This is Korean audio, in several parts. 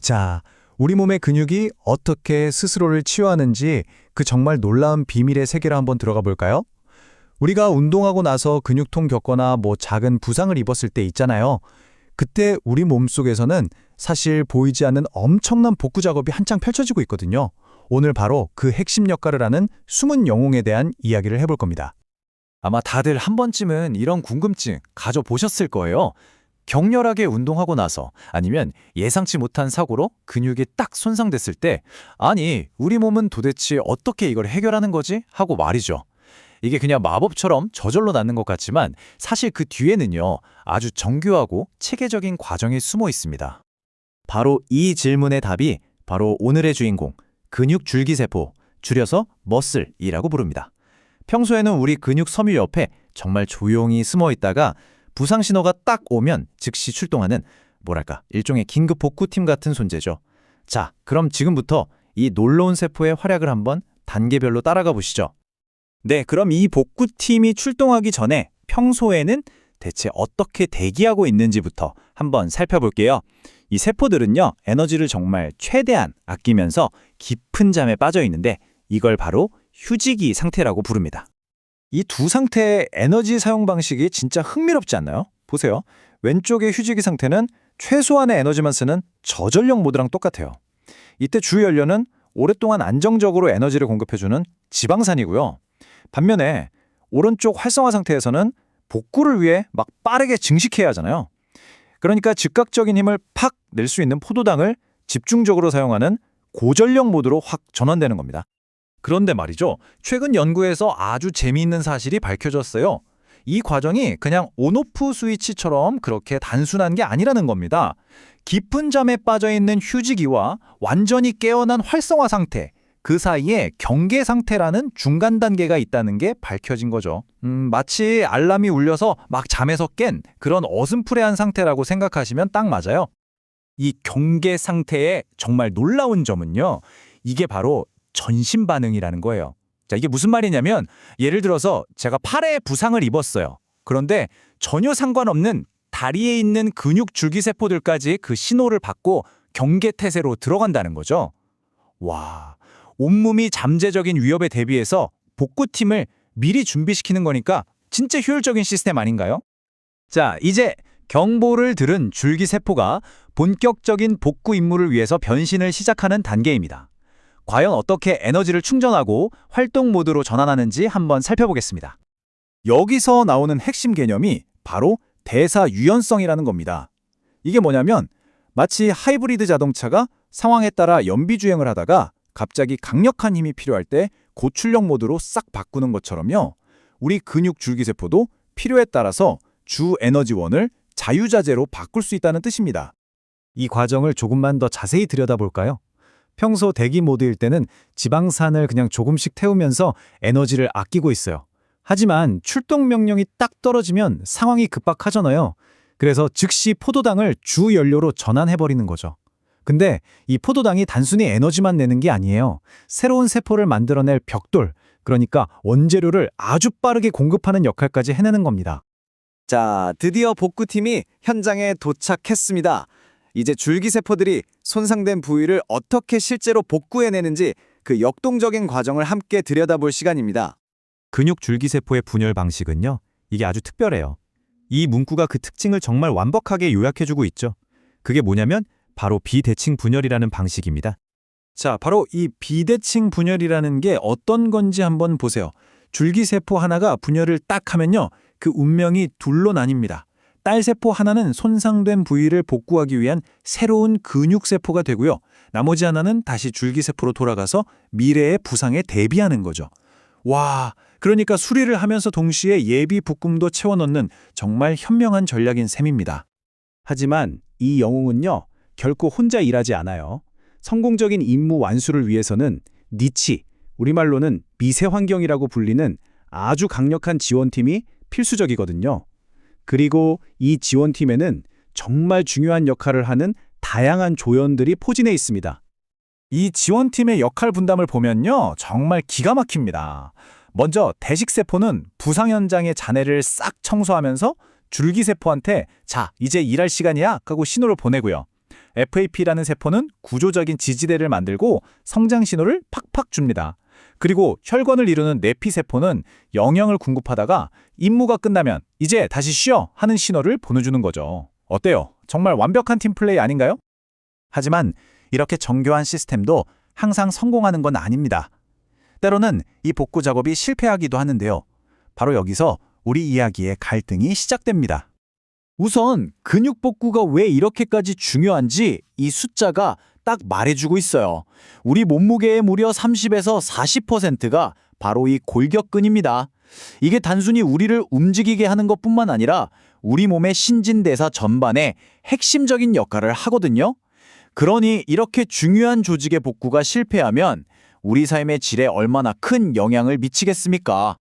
자, 우리 몸의 근육이 어떻게 스스로를 치유하는지 그 정말 놀라운 비밀의 세계로 한번 들어가 볼까요? 우리가 운동하고 나서 근육통 겪거나 작은 부상을 입었을 때 있잖아요. 그때 우리 몸속에서는 사실 보이지 않는 엄청난 복구 작업이 한창 펼쳐지고 있거든요. 오늘 바로 그 핵심 역할을 하는 숨은 영웅에 대한 이야기를 해볼 겁니다. 아마 다들 한 번쯤은 이런 궁금증 가져보셨을 거예요. 격렬하게 운동하고 나서 아니면 예상치 못한 사고로 근육이 딱 손상됐을 때 아니, 우리 몸은 도대체 어떻게 이걸 해결하는 거지? 하고 말이죠. 이게 그냥 마법처럼 저절로 낫는 것 같지만 사실 그 뒤에는요, 아주 정교하고 체계적인 과정이 숨어 있습니다. 바로 이 질문의 답이 바로 오늘의 주인공, 근육 줄기세포, 줄여서 머슬이라고 부릅니다. 평소에는 우리 근육 섬유 옆에 정말 조용히 숨어 있다가 부상 신호가 딱 오면 즉시 출동하는 일종의 긴급 복구팀 같은 존재죠. 자, 그럼 지금부터 이 놀라운 세포의 활약을 한번 단계별로 따라가 보시죠. 네, 그럼 이 복구팀이 출동하기 전에 평소에는 대체 어떻게 대기하고 있는지부터 한번 살펴볼게요. 이 세포들은요, 에너지를 정말 최대한 아끼면서 깊은 잠에 빠져 있는데 이걸 바로 휴지기 상태라고 부릅니다. 이 두 상태의 에너지 사용 방식이 진짜 흥미롭지 않나요? 보세요. 왼쪽의 휴지기 상태는 최소한의 에너지만 쓰는 저전력 모드랑 똑같아요. 이때 주 연료는 오랫동안 안정적으로 에너지를 공급해주는 지방산이고요. 반면에 오른쪽 활성화 상태에서는 복구를 위해 막 빠르게 증식해야 하잖아요. 그러니까 즉각적인 힘을 팍 낼 수 있는 포도당을 집중적으로 사용하는 고전력 모드로 확 전환되는 겁니다. 그런데 말이죠. 최근 연구에서 아주 재미있는 사실이 밝혀졌어요. 이 과정이 그냥 온오프 스위치처럼 그렇게 단순한 게 아니라는 겁니다. 깊은 잠에 빠져 있는 휴지기와 완전히 깨어난 활성화 상태, 그 사이에 경계 상태라는 중간 단계가 있다는 게 밝혀진 거죠. 마치 알람이 울려서 막 잠에서 깬 그런 어슴푸레한 상태라고 생각하시면 딱 맞아요. 이 경계 상태의 정말 놀라운 점은요, 이게 바로 전신 반응이라는 거예요. 자, 이게 무슨 말이냐면 예를 들어서 제가 팔에 부상을 입었어요. 그런데 전혀 상관없는 다리에 있는 근육 줄기세포들까지 그 신호를 받고 경계태세로 들어간다는 거죠. 와, 온몸이 잠재적인 위협에 대비해서 복구팀을 미리 준비시키는 거니까 진짜 효율적인 시스템 아닌가요? 자, 이제 경보를 들은 줄기세포가 본격적인 복구 임무를 위해서 변신을 시작하는 단계입니다. 과연 어떻게 에너지를 충전하고 활동 모드로 전환하는지 한번 살펴보겠습니다. 여기서 나오는 핵심 개념이 바로 대사 유연성이라는 겁니다. 이게 뭐냐면 마치 하이브리드 자동차가 상황에 따라 연비 주행을 하다가 갑자기 강력한 힘이 필요할 때 고출력 모드로 싹 바꾸는 것처럼요. 우리 근육 줄기세포도 필요에 따라서 주 에너지원을 자유자재로 바꿀 수 있다는 뜻입니다. 이 과정을 조금만 더 자세히 들여다볼까요? 평소 대기 모드일 때는 지방산을 그냥 조금씩 태우면서 에너지를 아끼고 있어요. 하지만 출동 명령이 딱 떨어지면 상황이 급박하잖아요. 그래서 즉시 포도당을 주 연료로 전환해버리는 거죠. 근데 이 포도당이 단순히 에너지만 내는 게 아니에요. 새로운 세포를 만들어낼 벽돌, 그러니까 원재료를 아주 빠르게 공급하는 역할까지 해내는 겁니다. 자, 드디어 복구팀이 현장에 도착했습니다. 이제 줄기세포들이 손상된 부위를 어떻게 실제로 복구해내는지 그 역동적인 과정을 함께 들여다볼 시간입니다. 근육 줄기세포의 분열 방식은요, 이게 아주 특별해요. 이 문구가 그 특징을 정말 완벽하게 요약해주고 있죠. 그게 뭐냐면 바로 비대칭 분열이라는 방식입니다. 자, 바로 이 비대칭 분열이라는 게 어떤 건지 한번 보세요. 줄기세포 하나가 분열을 딱 하면요, 그 운명이 둘로 나뉩니다. 딸세포 하나는 손상된 부위를 복구하기 위한 새로운 근육세포가 되고요. 나머지 하나는 다시 줄기세포로 돌아가서 미래의 부상에 대비하는 거죠. 와, 그러니까 수리를 하면서 동시에 예비 복금도 채워넣는 정말 현명한 전략인 셈입니다. 하지만 이 영웅은요, 결코 혼자 일하지 않아요. 성공적인 임무 완수를 위해서는 니치, 우리말로는 미세환경이라고 불리는 아주 강력한 지원팀이 필수적이거든요. 그리고 이 지원팀에는 정말 중요한 역할을 하는 다양한 조연들이 포진해 있습니다. 이 지원팀의 역할 분담을 보면요, 정말 기가 막힙니다. 먼저 대식세포는 부상 현장의 잔해를 싹 청소하면서 줄기세포한테 자, 이제 일할 시간이야 하고 신호를 보내고요. FAP라는 세포는 구조적인 지지대를 만들고 성장 신호를 팍팍 줍니다. 그리고 혈관을 이루는 내피세포는 영양을 공급하다가 임무가 끝나면 이제 다시 쉬어 하는 신호를 보내주는 거죠. 어때요? 정말 완벽한 팀플레이 아닌가요? 하지만 이렇게 정교한 시스템도 항상 성공하는 건 아닙니다. 때로는 이 복구 작업이 실패하기도 하는데요. 바로 여기서 우리 이야기의 갈등이 시작됩니다. 우선 근육 복구가 왜 이렇게까지 중요한지 이 숫자가 딱 말해주고 있어요. 우리 몸무게의 무려 30에서 40%가 바로 이 골격근입니다. 이게 단순히 우리를 움직이게 하는 것뿐만 아니라 우리 몸의 신진대사 전반에 핵심적인 역할을 하거든요. 그러니 이렇게 중요한 조직의 복구가 실패하면 우리 삶의 질에 얼마나 큰 영향을 미치겠습니까?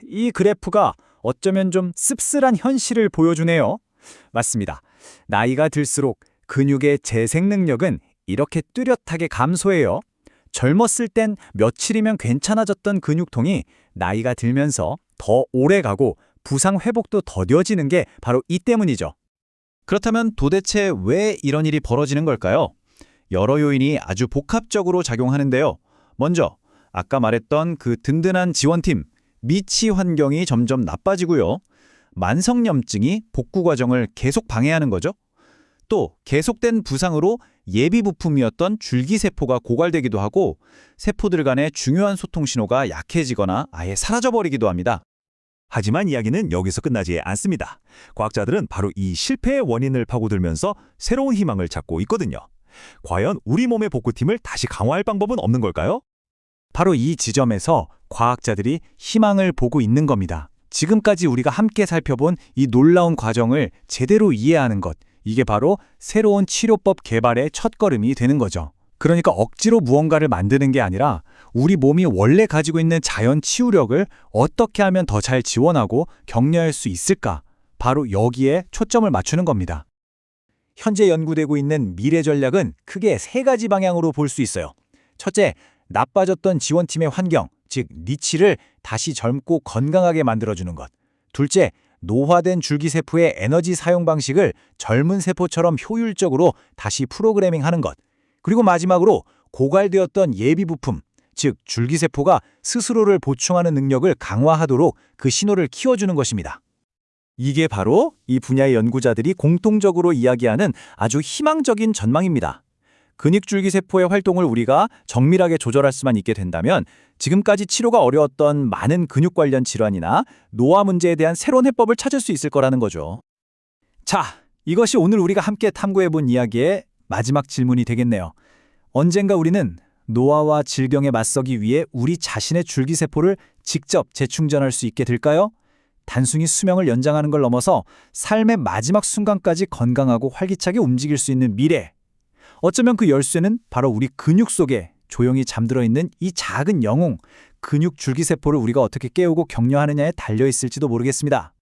이 그래프가 어쩌면 좀 씁쓸한 현실을 보여주네요. 맞습니다. 나이가 들수록 근육의 재생 능력은 이렇게 뚜렷하게 감소해요. 젊었을 땐 며칠이면 괜찮아졌던 근육통이 나이가 들면서 더 오래 가고 부상 회복도 더뎌지는 게 바로 이 때문이죠. 그렇다면 도대체 왜 이런 일이 벌어지는 걸까요? 여러 요인이 아주 복합적으로 작용하는데요. 먼저 아까 말했던 그 든든한 지원팀, 미치 환경이 점점 나빠지고요. 만성염증이 복구 과정을 계속 방해하는 거죠. 또 계속된 부상으로 예비 부품이었던 줄기세포가 고갈되기도 하고 세포들 간의 중요한 소통 신호가 약해지거나 아예 사라져버리기도 합니다. 하지만 이야기는 여기서 끝나지 않습니다. 과학자들은 바로 이 실패의 원인을 파고들면서 새로운 희망을 찾고 있거든요. 과연 우리 몸의 복구팀을 다시 강화할 방법은 없는 걸까요? 바로 이 지점에서 과학자들이 희망을 보고 있는 겁니다. 지금까지 우리가 함께 살펴본 이 놀라운 과정을 제대로 이해하는 것, 이게 바로 새로운 치료법 개발의 첫걸음이 되는 거죠. 그러니까 억지로 무언가를 만드는 게 아니라 우리 몸이 원래 가지고 있는 자연 치유력을 어떻게 하면 더 잘 지원하고 격려할 수 있을까? 바로 여기에 초점을 맞추는 겁니다. 현재 연구되고 있는 미래 전략은 크게 세 가지 방향으로 볼 수 있어요. 첫째, 나빠졌던 지원팀의 환경, 즉 니치를 다시 젊고 건강하게 만들어주는 것. 둘째, 노화된 줄기세포의 에너지 사용 방식을 젊은 세포처럼 효율적으로 다시 프로그래밍하는 것. 그리고 마지막으로 고갈되었던 예비 부품, 즉 줄기세포가 스스로를 보충하는 능력을 강화하도록 그 신호를 키워주는 것입니다. 이게 바로 이 분야의 연구자들이 공통적으로 이야기하는 아주 희망적인 전망입니다. 근육줄기세포의 활동을 우리가 정밀하게 조절할 수만 있게 된다면 지금까지 치료가 어려웠던 많은 근육 관련 질환이나 노화 문제에 대한 새로운 해법을 찾을 수 있을 거라는 거죠. 자, 이것이 오늘 우리가 함께 탐구해본 이야기의 마지막 질문이 되겠네요. 언젠가 우리는 노화와 질병에 맞서기 위해 우리 자신의 줄기세포를 직접 재충전할 수 있게 될까요? 단순히 수명을 연장하는 걸 넘어서 삶의 마지막 순간까지 건강하고 활기차게 움직일 수 있는 미래. 어쩌면 그 열쇠는 바로 우리 근육 속에 조용히 잠들어 있는 이 작은 영웅, 근육 줄기세포를 우리가 어떻게 깨우고 격려하느냐에 달려 있을지도 모르겠습니다.